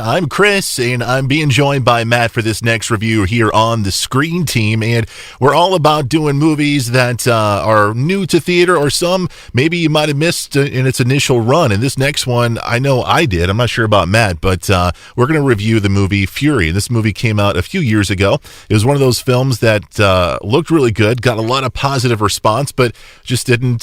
I'm Chris, and I'm being joined by Matt for this next review here on the Screen Team, and we're all about doing movies that are new to theater, or some maybe you might have missed in its initial run. And this next one, I know I did. I'm not sure about Matt, but we're going to review the movie Fury. This movie came out a few years ago. It was one of those films that looked really good, got a lot of positive response, but just didn't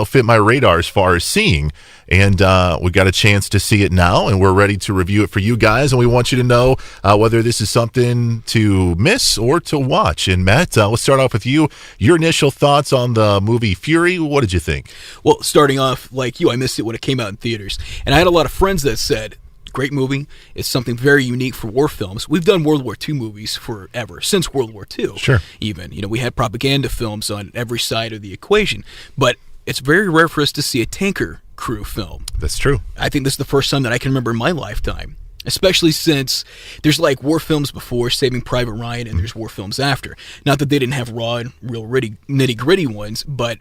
fit my radar as far as seeing. And we got a chance to see it now, and we're ready to review it for you guys. And we want you to know whether this is something to miss or to watch. And Matt, let's start off with you. Your initial thoughts on the movie Fury. What did you think? Well, starting off, like you, I missed it when it came out in theaters. And I had a lot of friends that said, great movie. It's something very unique for war films. We've done World War II movies forever, since World War II. Sure. Even. We had propaganda films on every side of the equation. But it's very rare for us to see a tanker crew film. That's true. I think this is the first time that I can remember in my lifetime, especially since there's like war films before Saving Private Ryan, and there's war films after. Not that they didn't have raw and real nitty-gritty ones, but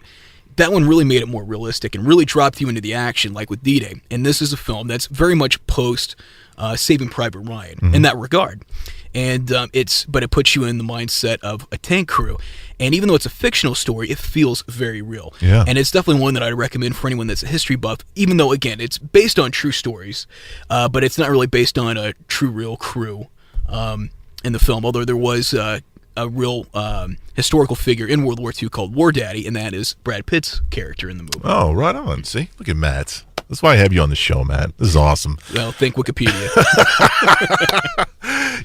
that one really made it more realistic and really dropped you into the action, like with D-Day. And this is a film that's very much post Saving Private Ryan in that regard. And it puts you in the mindset of a tank crew. And even though it's a fictional story, it feels very real. Yeah. And it's definitely one that I'd recommend for anyone that's a history buff, even though, again, it's based on true stories, but it's not really based on a true, real crew in the film, although there was a real historical figure in World War II called War Daddy, and that is Brad Pitt's character in the movie. Oh, right on. See? Look at Matt. That's why I have you on the show, Matt. This is awesome. Well, thank Wikipedia.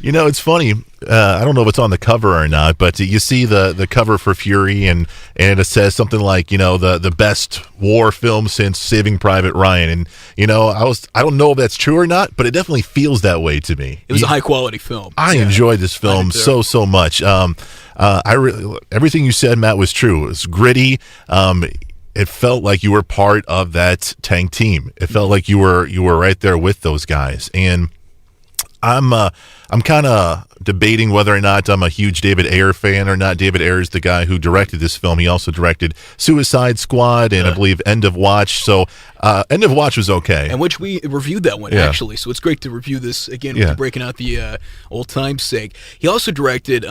It's funny. I don't know if it's on the cover or not, but you see the cover for Fury, and it says something like, the best war film since Saving Private Ryan. And, I don't know if that's true or not, but it definitely feels that way to me. It was a high-quality film. I enjoyed this film so much. Everything you said, Matt, was true. It was gritty. It felt like you were part of that tank team. It felt like you were right there with those guys. And I'm kind of debating whether or not I'm a huge David Ayer fan or not. David Ayer is the guy who directed this film. He also directed Suicide Squad and I believe End of Watch. So End of Watch was okay. And which we reviewed that one, actually. So it's great to review this again with you breaking out the old time's sake. He also directed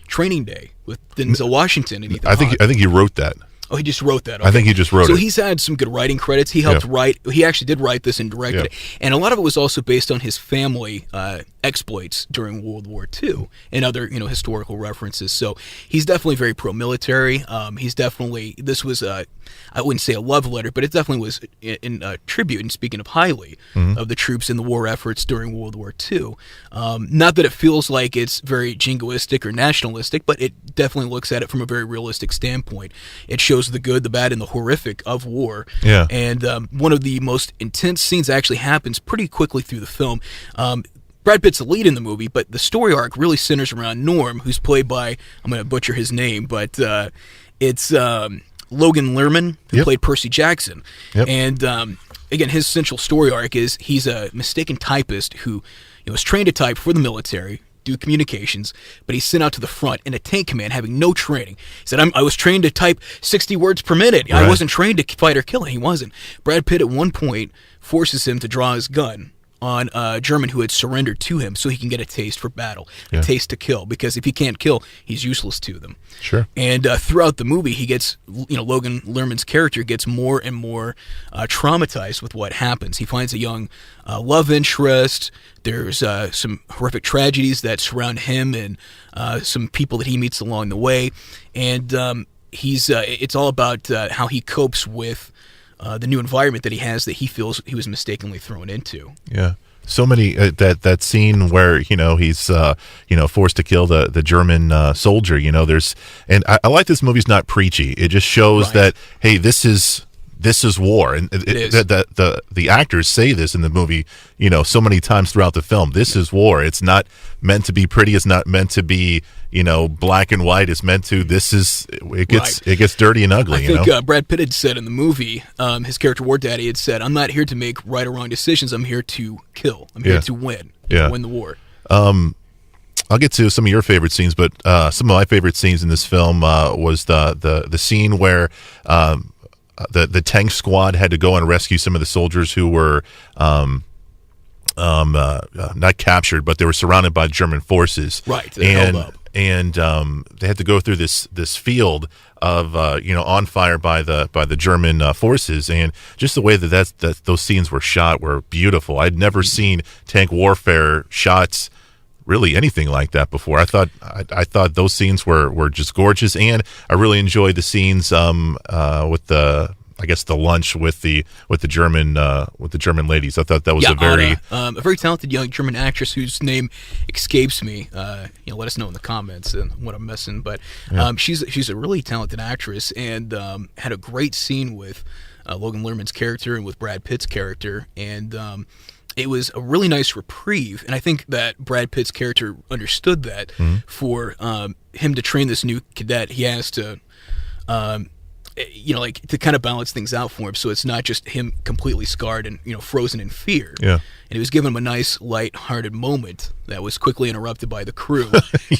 Training Day with Denzel Washington and Ethan Hawke. I think he wrote that. Oh, he just wrote that. Okay. I think he just wrote it. So he's had some good writing credits. He helped write. He actually did write this and directed it. And a lot of it was also based on his family exploits during World War II and other historical references. So he's definitely very pro-military. This was I wouldn't say a love letter, but it definitely was in a tribute, and speaking of highly, of the troops in the war efforts during World War II. Not that it feels like it's very jingoistic or nationalistic, but it definitely looks at it from a very realistic standpoint. It shows the good, the bad, and the horrific of war. Yeah. And one of the most intense scenes actually happens pretty quickly through the film. Brad Pitt's the lead in the movie, but the story arc really centers around Norm, who's played by, I'm going to butcher his name, but it's Logan Lerman, who played Percy Jackson. Yep. And again, his central story arc is he's a mistaken typist who was trained to type for the military, do communications, but he's sent out to the front in a tank command having no training. He said, I was trained to type 60 words per minute. Right. I wasn't trained to fight or kill. And he wasn't. Brad Pitt at one point forces him to draw his gun on a German who had surrendered to him so he can get a taste for battle, a taste to kill, because if he can't kill, he's useless to them. Sure. And throughout the movie, he gets, Logan Lerman's character gets more and more traumatized with what happens. He finds a young love interest. There's some horrific tragedies that surround him and some people that he meets along the way. And it's all about how he copes with the new environment that he has that he feels he was mistakenly thrown into. Yeah. So many that scene where he's forced to kill the German soldier. And I like this movie's not preachy. It just shows that, hey, this is war, and the actors say this in the movie so many times throughout the film. This is war. It's not meant to be pretty. It's not meant to be black and white. It's meant to. It gets dirty and ugly. I think Brad Pitt had said in the movie, his character War Daddy had said, "I'm not here to make right or wrong decisions. I'm here to kill. I'm here to win. Win the war." I'll get to some of your favorite scenes, but some of my favorite scenes in this film was the scene where the tank squad had to go and rescue some of the soldiers who were not captured, but they were surrounded by German forces. Right. They held up. And they had to go through this field of on fire by the German forces, and just the way that those scenes were shot were beautiful. I'd never seen tank warfare shots, really anything like that before. I thought those scenes were just gorgeous, and I really enjoyed the scenes with the lunch with the German ladies. I thought that was a very talented young German actress whose name escapes me. Let us know in the comments and what I'm missing. But she's a really talented actress, and had a great scene with Logan Lerman's character and with Brad Pitt's character, and it was a really nice reprieve. And I think that Brad Pitt's character understood that for him to train this new cadet, he has to. To kind of balance things out for him, so it's not just him completely scarred and frozen in fear. Yeah. And he was given him a nice, light-hearted moment that was quickly interrupted by the crew.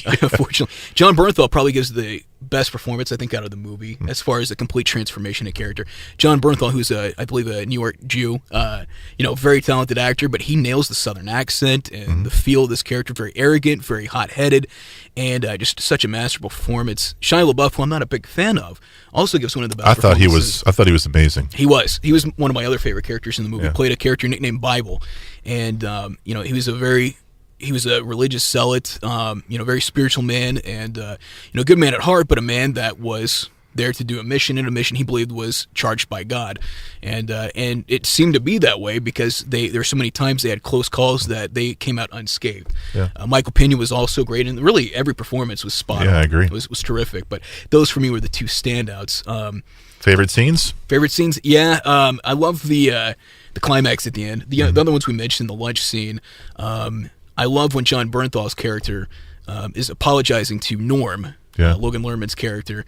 Unfortunately, John Bernthal probably gives the best performance, I think, out of the movie as far as the complete transformation of character. John Bernthal, who's I believe a New York Jew, very talented actor, but he nails the Southern accent and the feel of this character. Very arrogant, very hot-headed, and just such a masterful performance. Shia LaBeouf, who I'm not a big fan of, also gives one of the best performances. I thought he was amazing. He was one of my other favorite characters in the movie. He played a character nicknamed Bible, and he was a religious zealot, very spiritual man, and a good man at heart, but a man that was there to do a mission, and a mission he believed was charged by God, and it seemed to be that way because there were so many times they had close calls that they came out unscathed. Yeah. Michael Pena was also great, and really every performance was spot on. Yeah, I agree. It was terrific, but those for me were the two standouts. Favorite scenes? Yeah. I love the climax at the end. The other ones we mentioned, the lunch scene. I love when John Bernthal's character is apologizing to Norm, Logan Lerman's character.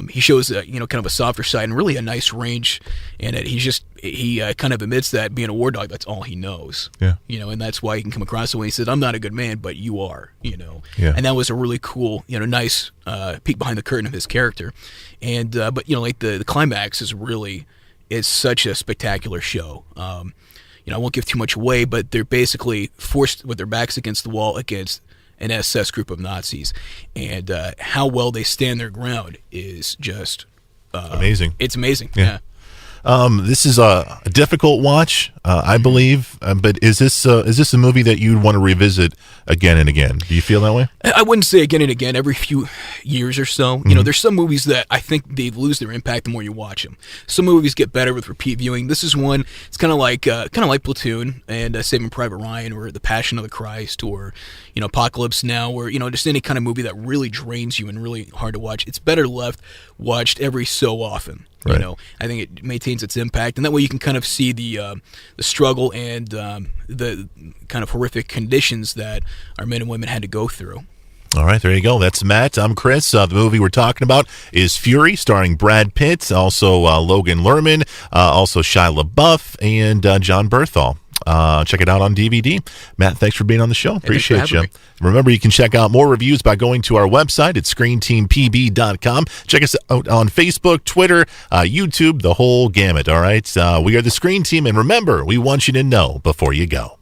He shows kind of a softer side and really a nice range, and he kind of admits that being a war dog, that's all he knows. Yeah. And that's why he can come across the way he says, "I'm not a good man, but you are." Yeah. And that was a really cool, nice peek behind the curtain of his character. And but the climax is such a spectacular show. I won't give too much away, but they're basically forced with their backs against the wall against an SS group of Nazis, and how well they stand their ground is just amazing. It's amazing. Yeah. This is a difficult watch, I believe, but is this a movie that you'd want to revisit again and again? Do you feel that way? I wouldn't say again and again. Every few years or so, there's some movies that I think they lose their impact the more you watch them. Some movies get better with repeat viewing. This is one. It's kind of like Platoon and Saving Private Ryan, or The Passion of the Christ, or Apocalypse Now, or just any kind of movie that really drains you and really hard to watch. It's better watched every so often. Right. I think it maintains its impact, and that way you can kind of see the struggle and the kind of horrific conditions that our men and women had to go through. All right, there you go. That's Matt. I'm Chris. The movie we're talking about is Fury, starring Brad Pitt, also Logan Lerman, also Shia LaBeouf, and John Bernthal. Check it out on DVD. Matt, thanks for being on the show. Appreciate you. Remember, you can check out more reviews by going to our website at screenteampb.com. Check us out on Facebook, Twitter, YouTube, the whole gamut. All right. We are the Screen Team, and remember, we want you to know before you go.